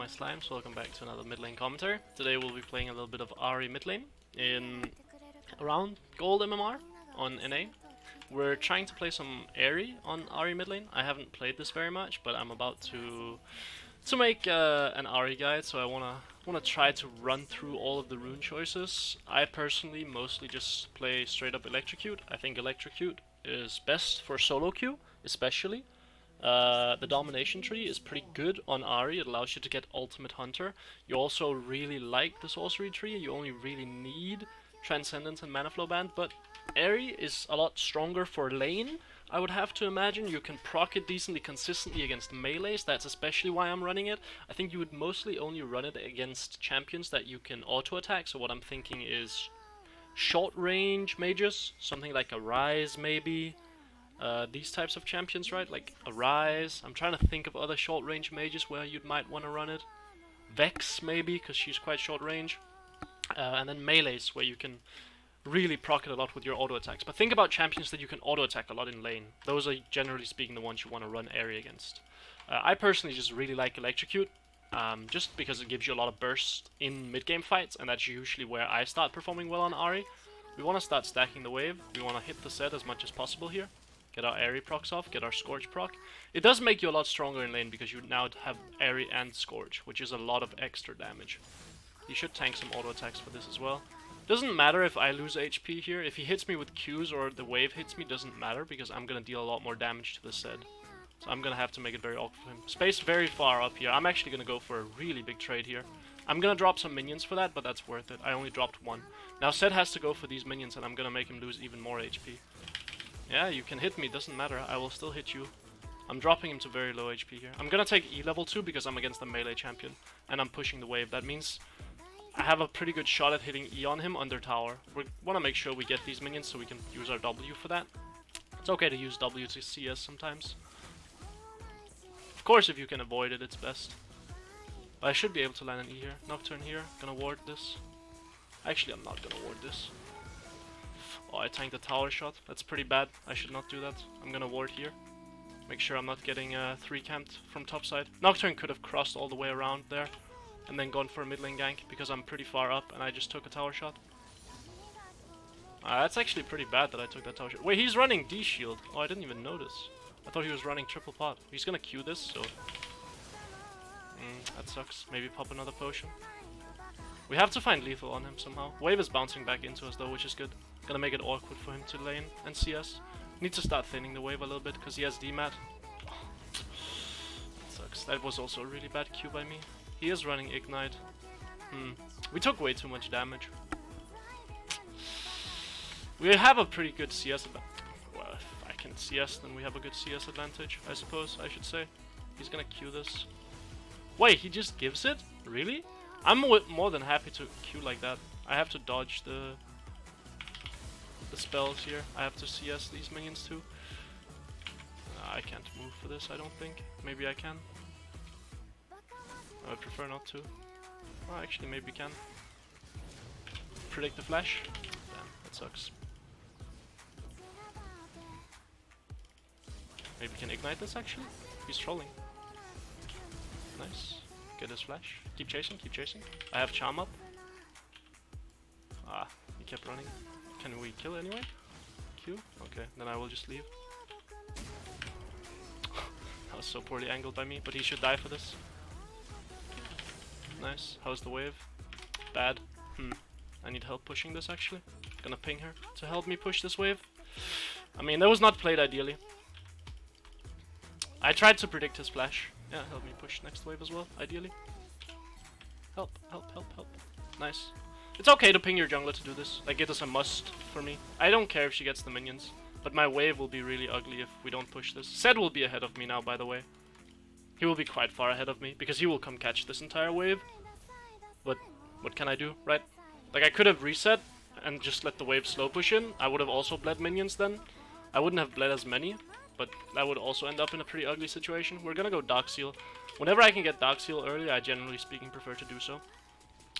my slimes, welcome back to another mid lane commentary. Today we'll be playing a little bit of Ahri mid lane in around gold MMR on NA. We're trying to play some Ahri on Ahri mid lane. I haven't played this very much, but I'm about to make an Ahri guide, so I wanna try to run through all of the rune choices. I personally mostly just play straight up Electrocute. I think Electrocute is best for solo queue, especially. The domination tree is pretty good on Ahri. It allows you to get ultimate hunter. You also really like the sorcery tree. You only really need transcendence and mana flow band, but Ahri is a lot stronger for lane. I would have to imagine you can proc it decently consistently against melees. That's especially why I'm running it. I think you would mostly only run it against champions that you can auto attack. So what I'm thinking is short range mages, something like a Rise maybe. These types of champions, right? Like a Rise. I'm trying to think of other short range mages where you might want to run it. Vex maybe, because she's quite short range. And then melees, where you can really proc it a lot with your auto attacks. But think about champions that you can auto attack a lot in lane. Those are generally speaking the ones you want to run Ahri against. I personally just really like Electrocute, just because it gives you a lot of burst in mid-game fights, and that's usually where I start performing well on Ahri. We want to start stacking the wave. We want to hit the set as much as possible here. Get our Ahri procs off, get our Scorch proc. It does make you a lot stronger in lane because you now have Ahri and Scorch, which is a lot of extra damage. You should tank some auto attacks for this as well. Doesn't matter if I lose HP here. If he hits me with Qs or the wave hits me, doesn't matter because I'm gonna deal a lot more damage to the Zed. So I'm gonna have to make it very awkward for him. Space very far up here. I'm actually gonna go for a really big trade here. I'm gonna drop some minions for that, but that's worth it. I only dropped one. Now Zed has to go for these minions and I'm gonna make him lose even more HP. Yeah, you can hit me, doesn't matter. I will still hit you. I'm dropping him to very low HP here. I'm gonna take E level 2 because I'm against a melee champion. And I'm pushing the wave. That means I have a pretty good shot at hitting E on him under tower. We want to make sure we get these minions so we can use our W for that. It's okay to use W to CS sometimes. Of course, if you can avoid it, it's best. But I should be able to land an E here. Nocturne here. Gonna ward this. Actually, I'm not gonna ward this. Oh, I tanked a tower shot. That's pretty bad. I should not do that. I'm gonna ward here. Make sure I'm not getting 3-camped from topside. Nocturne could have crossed all the way around there and then gone for a mid lane gank because I'm pretty far up and I just took a tower shot. That's actually pretty bad that I took that tower shot. Wait, he's running D-shield. Oh, I didn't even notice. I thought he was running triple pot. He's gonna Q this, so that sucks. Maybe pop another potion. We have to find lethal on him somehow. Wave is bouncing back into us though, which is good. Gonna make it awkward for him to lane and CS. Need to start thinning the wave a little bit because he has DMAT. Oh, that sucks. That was also a really bad Q by me. He is running Ignite. We took way too much damage. We have a pretty good CS advantage. Well, if I can CS, then we have a good CS advantage, I suppose I should say. He's gonna Q this. Wait, he just gives it? Really? I'm more than happy to Q like that. I have to dodge the spells here. I have to CS these minions too. I can't move for this, I don't think. Maybe I can. I would prefer not to. Oh, actually, maybe we can. Predict the flash. Damn, that sucks. Maybe we can ignite this actually. He's trolling. Nice. Get his flash. Keep chasing, keep chasing. I have charm up. Ah, he kept running. Can we kill anyway? Q? Okay, then I will just leave. That was so poorly angled by me, but he should die for this. Nice. How's the wave? Bad. I need help pushing this actually. Gonna ping her to help me push this wave. I mean, that was not played ideally. I tried to predict his flash. Yeah, help me push next wave as well, ideally. Help, help, help, help. Nice. It's okay to ping your jungler to do this. Like, it is a must for me. I don't care if she gets the minions, but my wave will be really ugly if we don't push this. Zed will be ahead of me now, by the way. He will be quite far ahead of me, because he will come catch this entire wave. But what can I do, right? Like, I could have reset and just let the wave slow push in. I would have also bled minions then. I wouldn't have bled as many, but that would also end up in a pretty ugly situation. We're gonna go Dark Seal. Whenever I can get Dark Seal early, I generally speaking prefer to do so.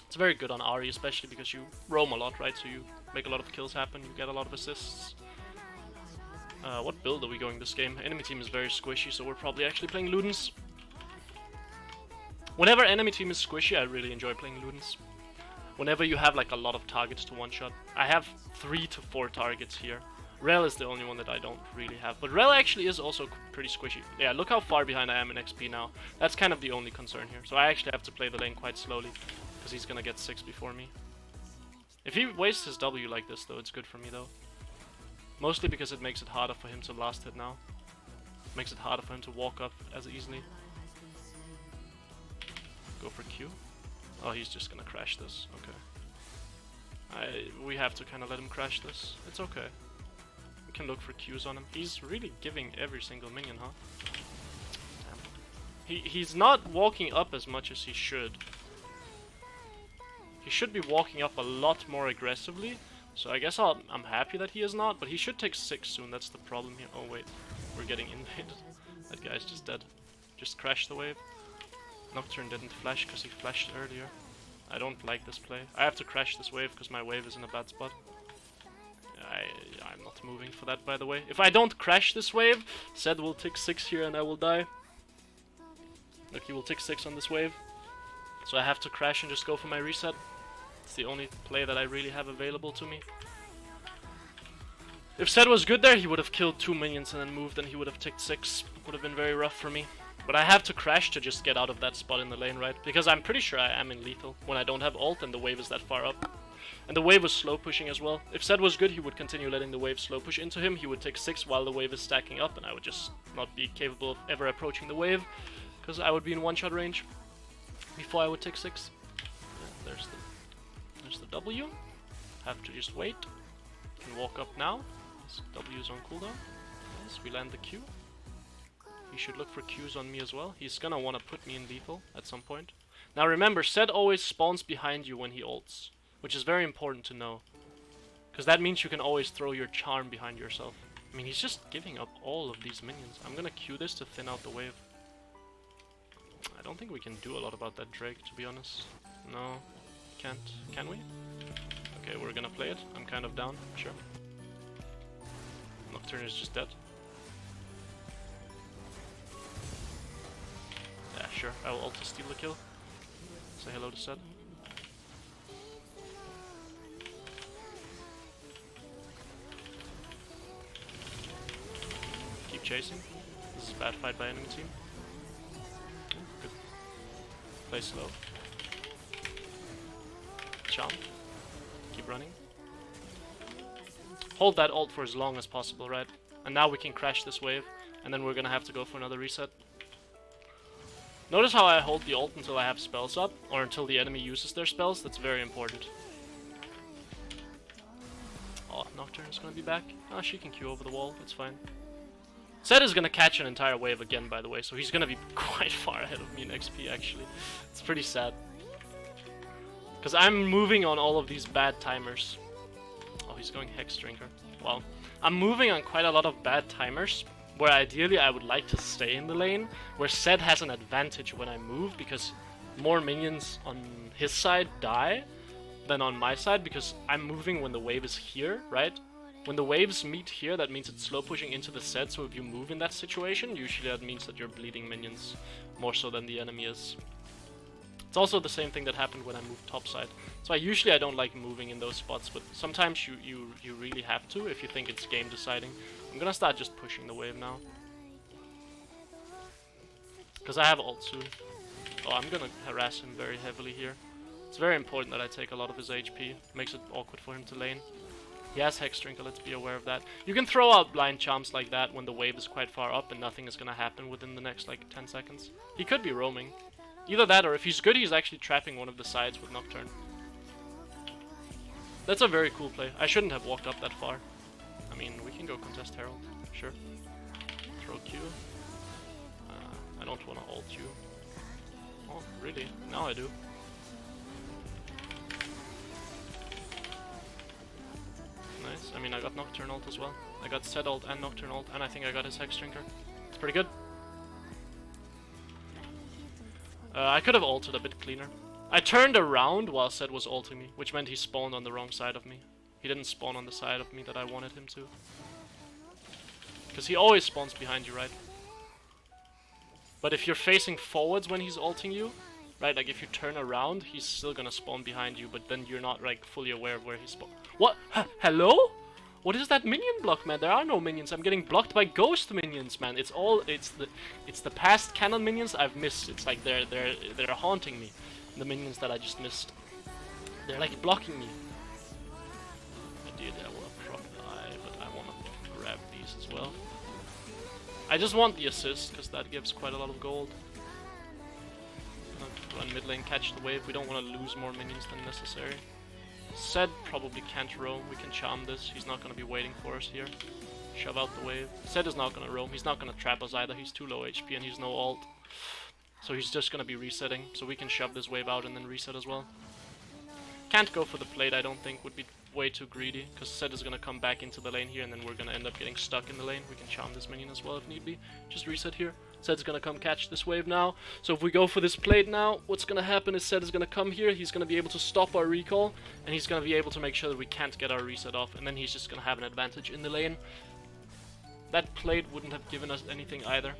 It's very good on Ahri, especially because you roam a lot, right? So you make a lot of kills happen, you get a lot of assists. What build are we going this game? Enemy team is very squishy, so we're probably actually playing Ludens. Whenever enemy team is squishy, I really enjoy playing Ludens. Whenever you have like a lot of targets to one-shot. I have 3 to 4 targets here. Rel is the only one that I don't really have. But Rel actually is also pretty squishy. Yeah, look how far behind I am in XP now. That's kind of the only concern here. So I actually have to play the lane quite slowly. Because he's gonna get 6 before me. If he wastes his W like this though, it's good for me though. Mostly because it makes it harder for him to last hit now. Makes it harder for him to walk up as easily. Go for Q. Oh, he's just gonna crash this. Okay. We have to kind of let him crash this. It's okay. We can look for Qs on him. He's really giving every single minion, huh? Damn. He's not walking up as much as he should. He should be walking up a lot more aggressively. So I guess I'm happy that he is not, but he should take 6 soon. That's the problem here. Oh wait, we're getting invaded. That guy's just dead. Just crashed the wave. Nocturne didn't flash because he flashed earlier. I don't like this play. I have to crash this wave because my wave is in a bad spot. I'm not moving for that, by the way. If I don't crash this wave, Zed will tick 6 here and I will die. Look, he will tick 6 on this wave. So I have to crash and just go for my reset. It's the only play that I really have available to me. If Zed was good there, he would have killed 2 minions and then moved and he would have ticked 6. Would have been very rough for me. But I have to crash to just get out of that spot in the lane, right? Because I'm pretty sure I am in lethal when I don't have ult and the wave is that far up. And the wave was slow pushing as well. If Zed was good, he would continue letting the wave slow push into him. He would take 6 while the wave is stacking up and I would just not be capable of ever approaching the wave. Because I would be in one-shot range before I would take 6. Yeah, there's the W. Have to just wait. Can walk up now. His W is on cooldown. Yes, we land the Q. He should look for Qs on me as well. He's gonna want to put me in lethal at some point. Now remember, Zed always spawns behind you when he ults, which is very important to know. Because that means you can always throw your charm behind yourself. I mean, he's just giving up all of these minions. I'm gonna Q this to thin out the wave. I don't think we can do a lot about that Drake, to be honest. No, can't. Can we? Okay, we're gonna play it. I'm kind of down, sure. Nocturne is just dead. Yeah, sure. I will ult to steal the kill. Say hello to Zed. Keep chasing. This is a bad fight by enemy team. Good. Play slow. Charm. Keep running. Hold that ult for as long as possible, right? And now we can crash this wave, and then we're gonna have to go for another reset. Notice how I hold the ult until I have spells up, or until the enemy uses their spells. That's very important. Oh, Nocturne is gonna be back. Oh, she can Q over the wall, that's fine. Zed is gonna catch an entire wave again, by the way, so he's gonna be quite far ahead of me in XP, actually. It's pretty sad. Because I'm moving on all of these bad timers. Oh, he's going Hex Drinker. Well, I'm moving on quite a lot of bad timers, where ideally I would like to stay in the lane, where Zed has an advantage when I move, because more minions on his side die than on my side, because I'm moving when the wave is here, right? When the waves meet here, that means it's slow pushing into the Zed, so if you move in that situation, usually that means that you're bleeding minions more so than the enemy is. It's also the same thing that happened when I moved topside. So I don't like moving in those spots, but sometimes you really have to if you think it's game deciding. I'm gonna start just pushing the wave now. Because I have ult soon. Oh, I'm gonna harass him very heavily here. It's very important that I take a lot of his HP. Makes it awkward for him to lane. He has Hex Drinker, let's be aware of that. You can throw out blind charms like that when the wave is quite far up and nothing is gonna happen within the next like 10 seconds. He could be roaming. Either that, or if he's good, he's actually trapping one of the sides with Nocturne. That's a very cool play. I shouldn't have walked up that far. I mean, we can go contest Herald, sure. Throw Q. I don't want to ult you. Oh, really? Now I do. Nice. I mean, I got Nocturne ult as well. I got Zed ult and Nocturne ult, and I think I got his Hex Drinker. It's pretty good. I could have ulted a bit cleaner. I turned around while Zed was ulting me, which meant he spawned on the wrong side of me. He didn't spawn on the side of me that I wanted him to. Because he always spawns behind you, right? But if you're facing forwards when he's ulting you, right? Like if you turn around, he's still gonna spawn behind you, but then you're not like fully aware of where he spawned. What? Hello? What is that minion block, man? There are no minions. I'm getting blocked by ghost minions, man. It's the past cannon minions I've missed. It's like they're haunting me. The minions that I just missed. They're like blocking me. I want to proc the eye, but I want to grab these as well. I just want the assist, because that gives quite a lot of gold. Run mid lane, catch the wave. We don't want to lose more minions than necessary. Zed probably can't roam. We can charm this. He's not going to be waiting for us here. Shove out the wave. Zed is not going to roam. He's not going to trap us either. He's too low HP and he's no ult. So he's just going to be resetting. So we can shove this wave out and then reset as well. Can't go for the plate, I don't think. Would be way too greedy. Because Zed is going to come back into the lane here and then we're going to end up getting stuck in the lane. We can charm this minion as well if need be. Just reset here. Zed's gonna come catch this wave now. So if we go for this plate now, what's gonna happen is Zed is gonna come here, he's gonna be able to stop our recall, and he's gonna be able to make sure that we can't get our reset off, and then he's just gonna have an advantage in the lane. That plate wouldn't have given us anything either.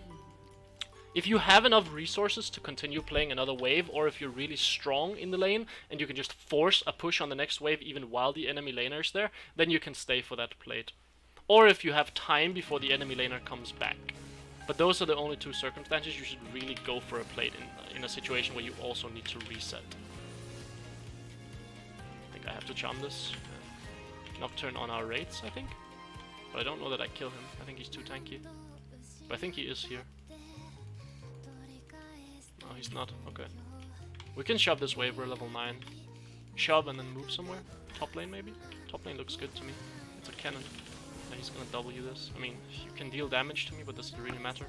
If you have enough resources to continue playing another wave, or if you're really strong in the lane, and you can just force a push on the next wave even while the enemy laner is there, then you can stay for that plate. Or if you have time before the enemy laner comes back. But those are the only two circumstances you should really go for a plate in a situation where you also need to reset. I think I have to charm this. Nocturne on our rates, I think. But I don't know that I kill him. I think he's too tanky. But I think he is here. No, he's not. Okay. We can shove this wave, we're level 9. Shove and then move somewhere. Top lane maybe? Top lane looks good to me. It's a cannon. He's gonna W this. I mean, you can deal damage to me, but does it really matter?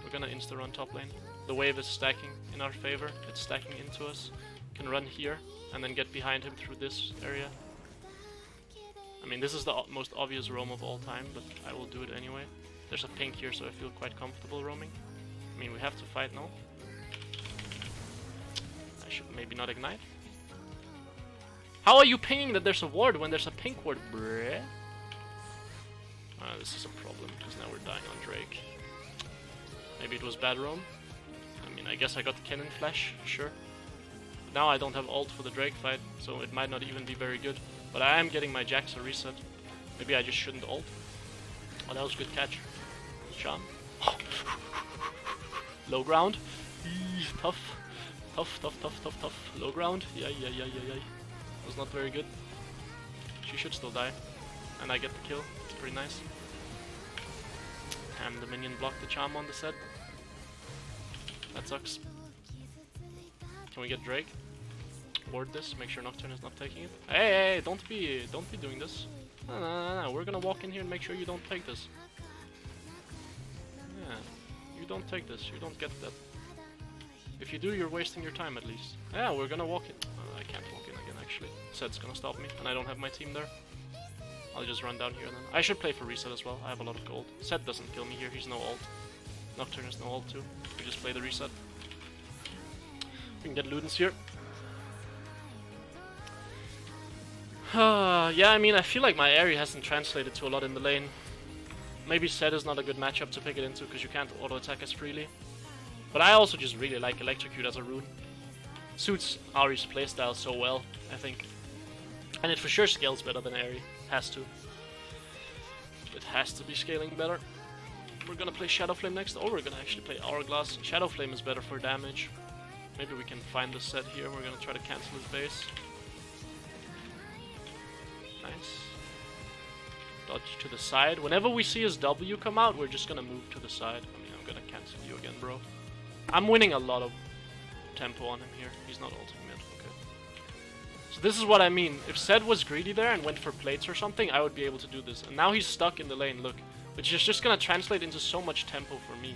We're gonna insta-run top lane. The wave is stacking in our favor. It's stacking into us. Can run here, and then get behind him through this area. I mean, this is the most obvious roam of all time, but I will do it anyway. There's a pink here, so I feel quite comfortable roaming. I mean, we have to fight now. I should maybe not ignite. How are you pinging that there's a ward when there's a pink ward, bruh? This is a problem, because now we're dying on Drake. Maybe it was bad roam. I mean, I guess I got the cannon flash, sure. But now I don't have ult for the Drake fight, so it might not even be very good. But I am getting my Jax a reset. Maybe I just shouldn't ult. Oh, that was a good catch. Charm. Low ground. Tough. Tough. Low ground. Yay. Was not very good. She should still die. And I get the kill. It's pretty nice. And the minion blocked the charm on the set. That sucks. Can we get Drake? Ward this, make sure Nocturne is not taking it. Hey, don't be doing this. No. We're gonna walk in here and make sure you don't take this. Yeah, you don't take this. You don't get that. If you do, you're wasting your time at least. Yeah, we're gonna walk in. I can't walk in again actually. Zed's gonna stop me, and I don't have my team there. I'll just run down here then. I should play for reset as well. I have a lot of gold. Zed doesn't kill me here. He's no ult. Nocturne is no ult too. We just play the reset. We can get Ludens here. Yeah, I mean, I feel like my Ahri hasn't translated to a lot in the lane. Maybe Zed is not a good matchup to pick it into because you can't auto-attack as freely. But I also just really like Electrocute as a rune. Suits Ahri's playstyle so well, I think. And it for sure scales better than Ahri. Has to. It has to be scaling better. We're gonna play Shadow Flame next, or we're gonna actually play Hourglass. Shadow Flame is better for damage. Maybe we can find the set here. We're gonna try to cancel his base. Nice. Dodge to the side. Whenever we see his W come out, we're just gonna move to the side. I mean, I'm gonna cancel you again, bro. I'm winning a lot of tempo on him here. He's not ulting mid. Okay. So this is what I mean. If Zed was greedy there and went for plates or something, I would be able to do this. And now he's stuck in the lane, look. Which is just gonna translate into so much tempo for me.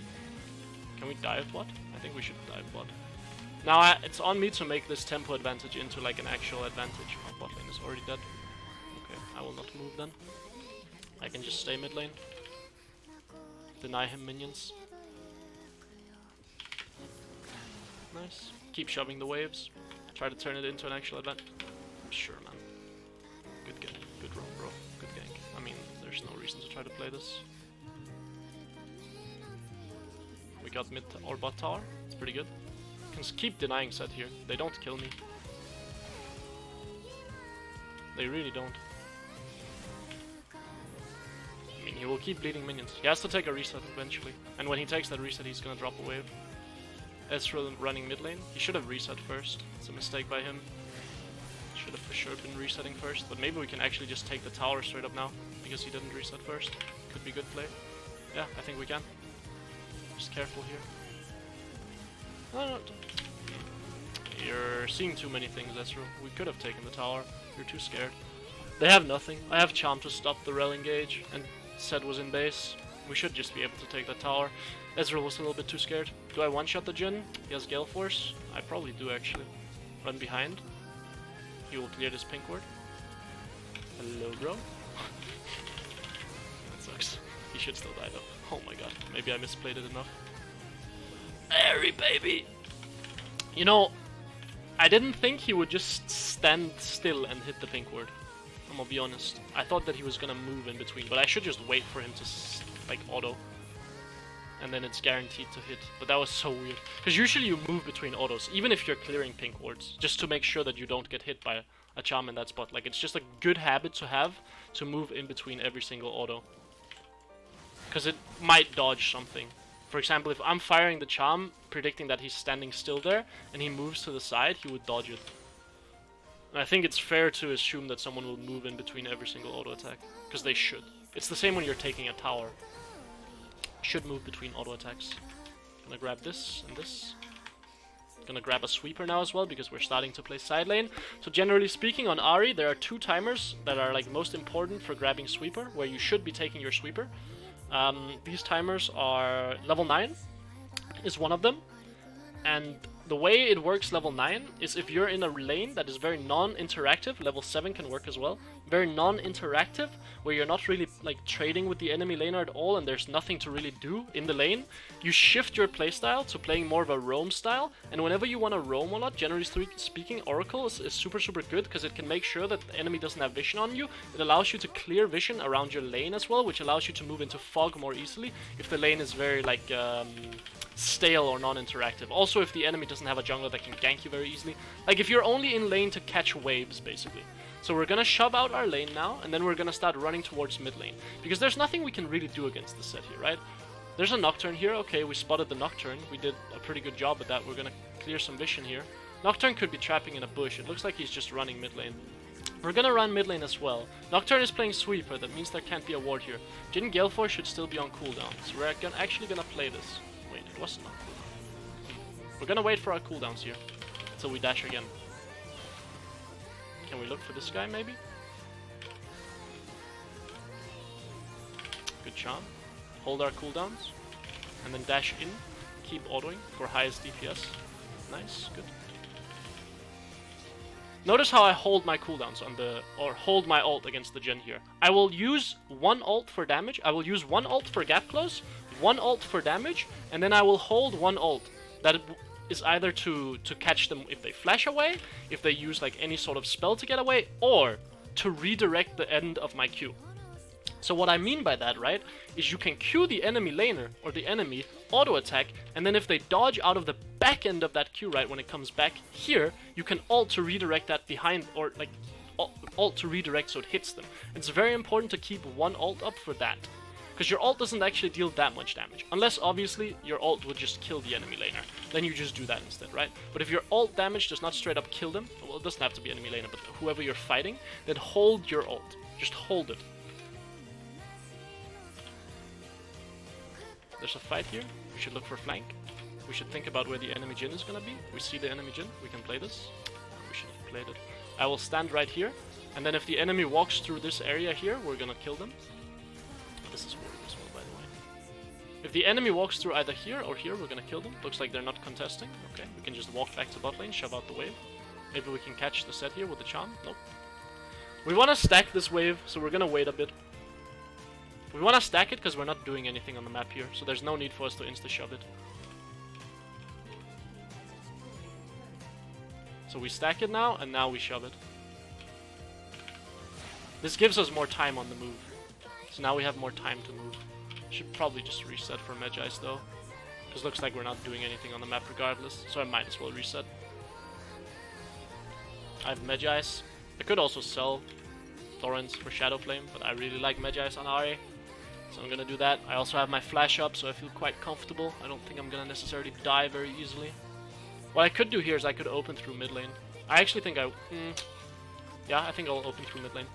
Can we dive bot? I think we should dive bot. Now it's on me to make this tempo advantage into like an actual advantage. Oh, bot lane is already dead. Okay, I will not move then. I can just stay mid lane. Deny him minions. Nice. Keep shoving the waves. Try to turn it into an actual advantage. Sure, man. Good gank. Good roam, bro. Good gank. I mean, there's no reason to try to play this. We got mid or bot tower. It's pretty good. Can things keep denying set here. They don't kill me. They really don't. I mean, he will keep bleeding minions. He has to take a reset eventually. And when he takes that reset, he's gonna drop a wave. Ezreal running mid lane. He should have reset first. It's a mistake by him. Should have for sure been resetting first. But maybe we can actually just take the tower straight up now, because he didn't reset first. Could be good play. Yeah, I think we can. Just careful here. No. You're seeing too many things, Ezreal. We could have taken the tower. You're too scared. They have nothing. I have Charm to stop the Rel engage, and Zed was in base. We should just be able to take that tower. Ezreal was a little bit too scared. Do I one-shot the Jhin? He has Gale Force? I probably do, actually. Run behind. He will clear this pink ward. Hello, bro. That sucks. He should still die, though. Oh my god. Maybe I misplayed it enough. Ahri, baby! You know, I didn't think he would just stand still and hit the pink ward. I'm gonna be honest. I thought that he was gonna move in between, but I should just wait for him to like auto. And then it's guaranteed to hit. But that was so weird. Because usually you move between autos, even if you're clearing pink wards, just to make sure that you don't get hit by a charm in that spot. Like, it's just a good habit to have, to move in between every single auto. Because it might dodge something. For example, if I'm firing the charm, predicting that he's standing still there, and he moves to the side, he would dodge it. And I think it's fair to assume that someone will move in between every single auto attack. Because they should. It's the same when you're taking a tower. Should move between auto attacks. Gonna grab this and this. Gonna grab a sweeper now as well, because we're starting to play side lane. So generally speaking, on Ahri, there are 2 timers that are like most important for grabbing sweeper, where you should be taking your sweeper. These timers are level 9 is one of them, and the way it works level 9 is if you're in a lane that is very non-interactive, level 7 can work as well, very non-interactive, where you're not really like trading with the enemy laner at all and there's nothing to really do in the lane, you shift your playstyle to playing more of a roam style, and whenever you want to roam a lot, generally speaking, Oracle is super good, because it can make sure that the enemy doesn't have vision on you. It allows you to clear vision around your lane as well, which allows you to move into fog more easily if the lane is very like stale or non-interactive. Also, if the enemy doesn't have a jungler that can gank you very easily. Like, if you're only in lane to catch waves, basically. So we're gonna shove out our lane now, and then we're gonna start running towards mid lane. Because there's nothing we can really do against this set here, right? There's a Nocturne here. Okay, we spotted the Nocturne. We did a pretty good job with that. We're gonna clear some vision here. Nocturne could be trapping in a bush. It looks like he's just running mid lane. We're gonna run mid lane as well. Nocturne is playing sweeper. That means there can't be a ward here. Jhin Gale Force should still be on cooldown. So we're actually gonna play this. Wait, it wasn't on cooldown. We're gonna wait for our cooldowns here until we dash again. Can we look for this guy, maybe? Good charm. Hold our cooldowns. And then dash in. Keep autoing for highest DPS. Nice, good. Notice how I hold my cooldowns on the... or hold my ult against the Jhin here. I will use 1 ult for damage. I will use 1 ult for gap close. 1 ult for damage. And then I will hold 1 ult. That is either to catch them if they flash away, if they use like any sort of spell to get away, or to redirect the end of my Q. So what I mean by that, right, is you can Q the enemy laner or the enemy auto attack, and then if they dodge out of the back end of that Q, right, when it comes back here, you can ult to redirect that behind, or like ult to redirect so it hits them. It's very important to keep 1 ult up for that. Because your ult doesn't actually deal that much damage. Unless, obviously, your ult would just kill the enemy laner. Then you just do that instead, right? But if your ult damage does not straight up kill them, well, it doesn't have to be enemy laner, but whoever you're fighting, then hold your ult. Just hold it. There's a fight here. We should look for flank. We should think about where the enemy Jhin is gonna be. We see the enemy Jhin. We can play this. We should have played it. I will stand right here. And then if the enemy walks through this area here, we're gonna kill them. This is warded as well, by the way. If the enemy walks through either here or here, we're gonna kill them. Looks like they're not contesting. Okay, we can just walk back to bot lane, shove out the wave. Maybe we can catch the set here with the charm. Nope. We want to stack this wave, so we're gonna wait a bit. We want to stack it because we're not doing anything on the map here, so there's no need for us to insta-shove it. So we stack it now, and now we shove it. This gives us more time on the move. So now we have more time to move. Should probably just reset for Magi's though. Because looks like we're not doing anything on the map regardless, so I might as well reset. I have Magi's. I could also sell Thorns for Shadow Flame, but I really like Magi's on Ahri, so I'm gonna do that. I also have my flash up, so I feel quite comfortable. I don't think I'm gonna necessarily die very easily. What I could do here is I could open through mid lane. I actually think yeah, I think I'll open through mid lane.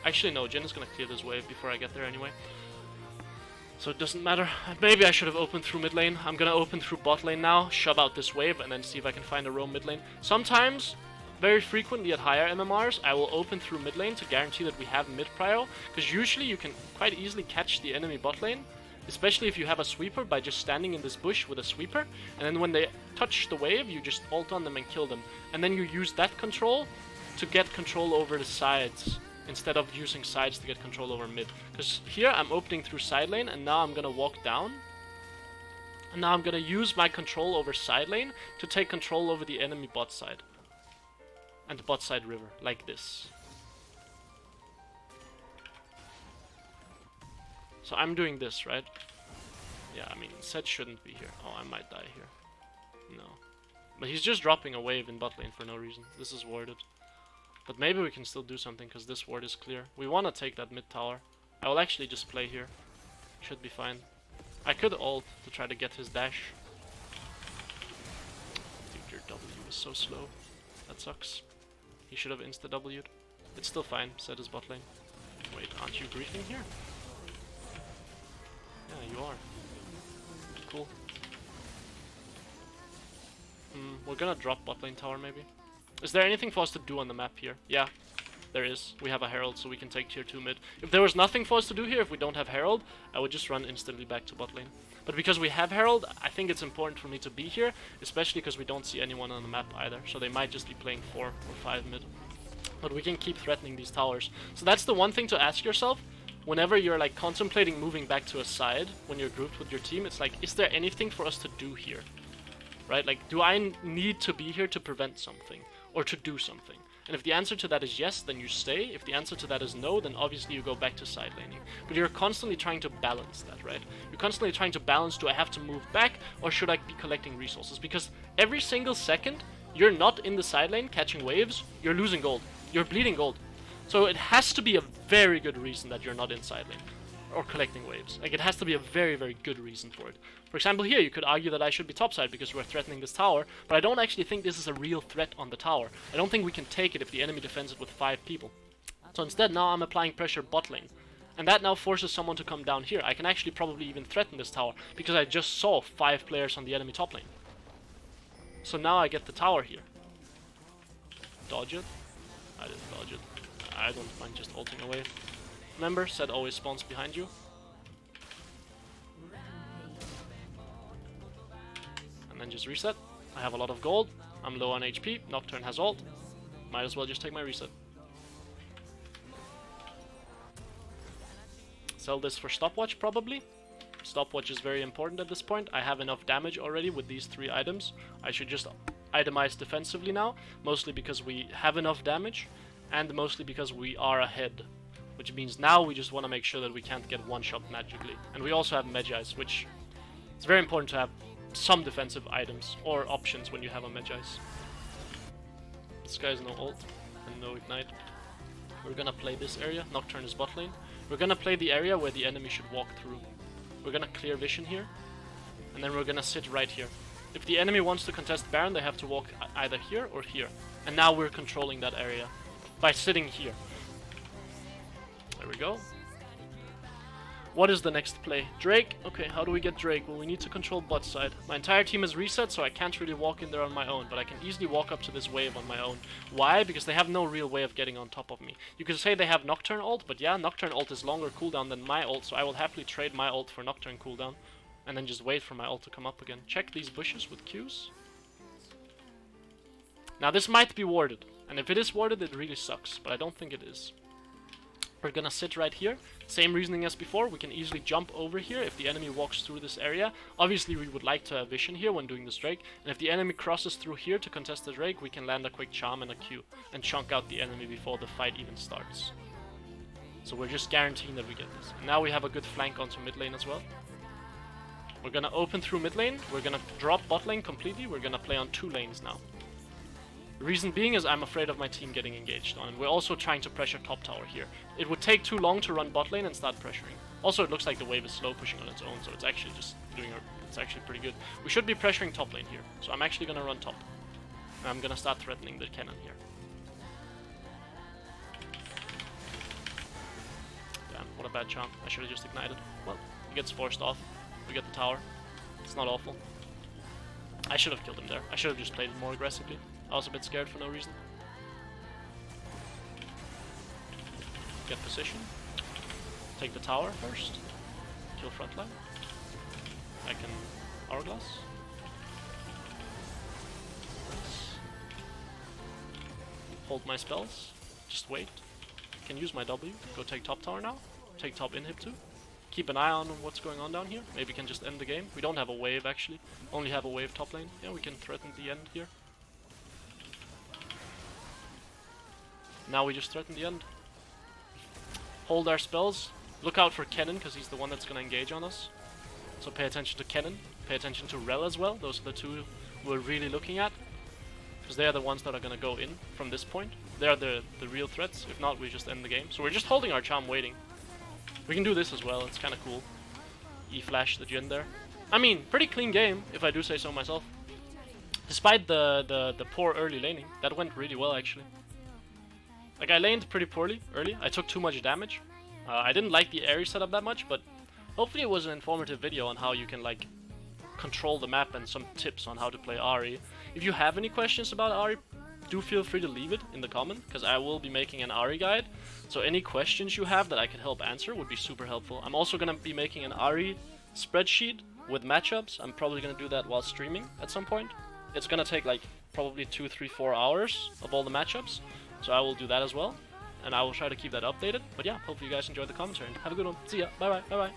Actually, no, Jhin is gonna clear this wave before I get there anyway, so it doesn't matter. Maybe I should have opened through mid lane. I'm gonna open through bot lane now, shove out this wave, and then see if I can find a roam mid lane. Sometimes, very frequently at higher MMRs, I will open through mid lane to guarantee that we have mid prio, because usually you can quite easily catch the enemy bot lane, especially if you have a sweeper, by just standing in this bush with a sweeper, and then when they touch the wave, you just ult on them and kill them. And then you use that control to get control over the sides, instead of using sides to get control over mid. Because here I'm opening through side lane, and now I'm gonna walk down, and now I'm gonna use my control over side lane to take control over the enemy bot side. And the bot side river, like this. So I'm doing this, right? Yeah, I mean, Zed shouldn't be here. Oh, I might die here. No. But he's just dropping a wave in bot lane for no reason. This is warded. But maybe we can still do something, because this ward is clear. We want to take that mid tower. I will actually just play here. Should be fine. I could ult to try to get his dash. Dude, your W is so slow. That sucks. He should have insta-W'd. It's still fine. Zed is bot lane. Wait, aren't you griefing here? Yeah, you are. Cool. We're gonna drop bot lane tower maybe. Is there anything for us to do on the map here? Yeah, there is. We have a Herald, so we can take tier 2 mid. If there was nothing for us to do here, if we don't have Herald, I would just run instantly back to bot lane. But because we have Herald, I think it's important for me to be here, especially because we don't see anyone on the map either, so they might just be playing 4 or 5 mid. But we can keep threatening these towers. So that's the one thing to ask yourself. Whenever you're like contemplating moving back to a side, when you're grouped with your team, it's like, is there anything for us to do here? Right? Like, do I need to be here to prevent something? Or to do something? And if the answer to that is yes, then you stay. If the answer to that is no, then obviously you go back to side laning. But you're constantly trying to balance that, right? You're constantly trying to balance, do I have to move back, or should I be collecting resources? Because every single second you're not in the side lane catching waves, you're losing gold. You're bleeding gold. So it has to be a very good reason that you're not in side lane or collecting waves. Like, it has to be a very, very good reason for it. For example, here you could argue that I should be topside because we're threatening this tower, but I don't actually think this is a real threat on the tower. I don't think we can take it if the enemy defends it with 5 people. So instead, now I'm applying pressure bot lane. And that now forces someone to come down here. I can actually probably even threaten this tower, because I just saw 5 players on the enemy top lane. So now I get the tower here. Dodge it? I didn't dodge it. I don't mind just ulting away. Remember, Zed always spawns behind you. And then just reset. I have a lot of gold. I'm low on HP. Nocturne has ult. Might as well just take my reset. Sell this for stopwatch probably. Stopwatch is very important at this point. I have enough damage already with these 3 items. I should just itemize defensively now. Mostly because we have enough damage. And mostly because we are ahead. Which means now we just want to make sure that we can't get one-shot magically. And we also have Magi's, which is very important to have some defensive items or options when you have a Magi's. This guy has no ult and no ignite. We're gonna play this area. Nocturne is bot lane. We're gonna play the area where the enemy should walk through. We're gonna clear vision here. And then we're gonna sit right here. If the enemy wants to contest Baron, they have to walk either here or here. And now we're controlling that area by sitting here. There we go. What is the next play? Drake? Okay, how do we get Drake? Well, we need to control bot side. My entire team is reset, so I can't really walk in there on my own, but I can easily walk up to this wave on my own. Why? Because they have no real way of getting on top of me. You could say they have Nocturne ult, but yeah, Nocturne ult is longer cooldown than my ult, so I will happily trade my ult for Nocturne cooldown, and then just wait for my ult to come up again. Check these bushes with Qs. Now this might be warded, and if it is warded, it really sucks, but I don't think it is. We're gonna sit right here. Same reasoning as before. We can easily jump over here if the enemy walks through this area. Obviously, we would like to have vision here when doing this Drake. And if the enemy crosses through here to contest the Drake, we can land a quick charm and a Q and chunk out the enemy before the fight even starts. So we're just guaranteeing that we get this. And now we have a good flank onto mid lane as well. We're gonna open through mid lane, we're gonna drop bot lane completely, we're gonna play on 2 lanes now. The reason being is I'm afraid of my team getting engaged on, and we're also trying to pressure top tower here. It would take too long to run bot lane and start pressuring. Also, it looks like the wave is slow pushing on its own, so it's actually just it's actually pretty good. We should be pressuring top lane here, so I'm actually gonna run top. And I'm gonna start threatening the cannon here. Damn, what a bad charm. I should have just ignited. Well, he gets forced off. We get the tower. It's not awful. I should have killed him there. I should have just played it more aggressively. I was a bit scared for no reason. Get position. Take the tower first. Kill frontline. I can hourglass. Nice. Hold my spells. Just wait. Can use my W. Go take top tower now. Take top inhib too. Keep an eye on what's going on down here. Maybe we can just end the game. We don't have a wave actually. Only have a wave top lane. Yeah, we can threaten the end here. Now we just threaten the end. Hold our spells. Look out for Kennen, because he's the one that's going to engage on us. So pay attention to Kennen. Pay attention to Rel as well. Those are the two we're really looking at. Because they are the ones that are going to go in from this point. They are the real threats. If not, we just end the game. So we're just holding our charm waiting. We can do this as well. It's kind of cool. E-flash the Jhin there. I mean, pretty clean game, if I do say so myself. Despite the poor early laning. That went really well, actually. Like, I laned pretty poorly early. I took too much damage. I didn't like the Ahri setup that much, but hopefully it was an informative video on how you can, like, control the map and some tips on how to play Ahri. If you have any questions about Ahri, do feel free to leave it in the comment, because I will be making an Ahri guide. So any questions you have that I can help answer would be super helpful. I'm also going to be making an Ahri spreadsheet with matchups. I'm probably going to do that while streaming at some point. It's going to take, like, probably 2, 3, 4 hours of all the matchups. So I will do that as well, and I will try to keep that updated. But yeah, hopefully you guys enjoyed the commentary, and have a good one. See ya. Bye bye. Bye bye.